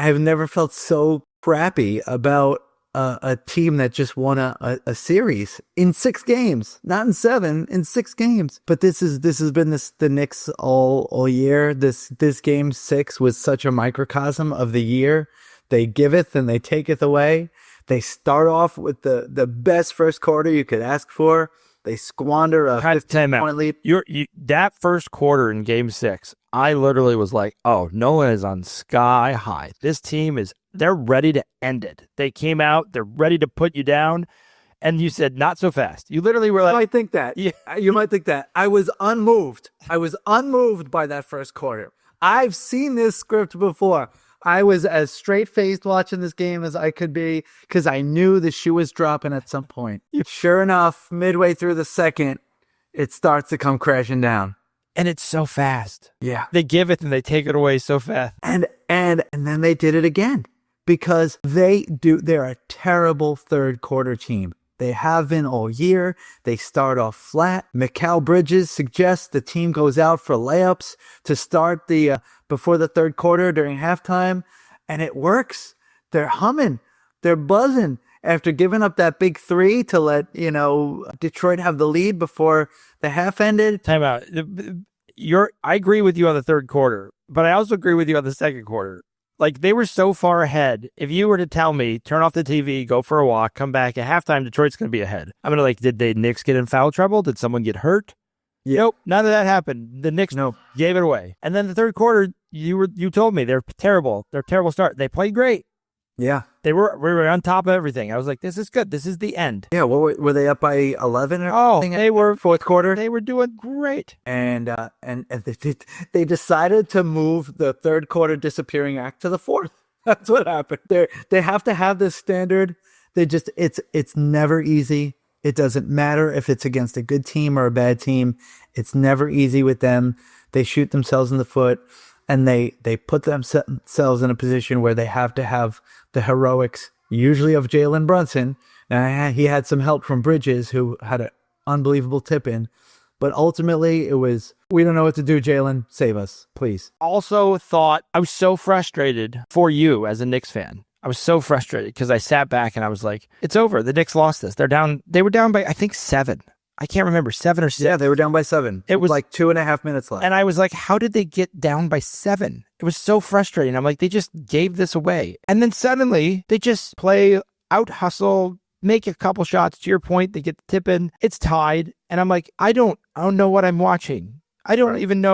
have never felt so crappy about a team that just won a series in 6 games, not in 7, in 6 games. But this has been the Knicks all year. This game 6 was such a microcosm of the year. They giveth and they taketh away. They start off with the best first quarter you could ask for. They squander a 15-point lead. That first quarter in Game 6, I literally was like, oh, Nolan is on sky high. This team they're ready to end it. They came out, they're ready to put you down, and you said, not so fast. You literally were like... You might think that. Yeah. You might think that. I was unmoved. I was unmoved by that first quarter. I've seen this script before. I was as straight-faced watching this game as I could be because I knew the shoe was dropping at some point. Sure enough, midway through the second, it starts to come crashing down. And it's so fast. Yeah. They give it and they take it away so fast. And then they did it again because they're a terrible third quarter team. They have been all year. They start off flat. Mikal Bridges suggests the team goes out for layups to start before the third quarter during halftime, and it works. They're humming. They're buzzing after giving up that big 3 to let Detroit have the lead before the half ended. Time out. I agree with you on the third quarter, but I also agree with you on the second quarter. Like, they were so far ahead. If you were to tell me, turn off the TV, go for a walk, come back at halftime, Detroit's going to be ahead. I'm going to did the Knicks get in foul trouble? Did someone get hurt? Yeah. Nope, none of that happened. The Knicks gave it away. And then the third quarter, you told me they're terrible. They're a terrible start. They played great. Yeah. We were on top of everything. I was like, this is good. This is the end. Yeah, were they up by 11 or something? They were fourth quarter. They were doing great. And they decided to move the third quarter disappearing act to the fourth. That's what happened. They have to have this standard. It's never easy. It doesn't matter if it's against a good team or a bad team. It's never easy with them. They shoot themselves in the foot. And they put themselves in a position where they have to have the heroics, usually of Jalen Brunson. Now, he had some help from Bridges, who had an unbelievable tip-in. But ultimately, it was, we don't know what to do, Jalen. Save us, please. Also thought, I was so frustrated for you as a Knicks fan. I was so frustrated because I sat back and I was like, it's over. The Knicks lost this. They were down by, I think, 7. I can't remember, 7 or 6. Yeah, they were down by 7. It was like 2.5 minutes left. And I was like, how did they get down by 7? It was so frustrating. I'm like, they just gave this away. And then suddenly they just play out hustle, make a couple shots. To your point, they get the tip in. It's tied. And I'm like, I don't know what I'm watching. I don't even know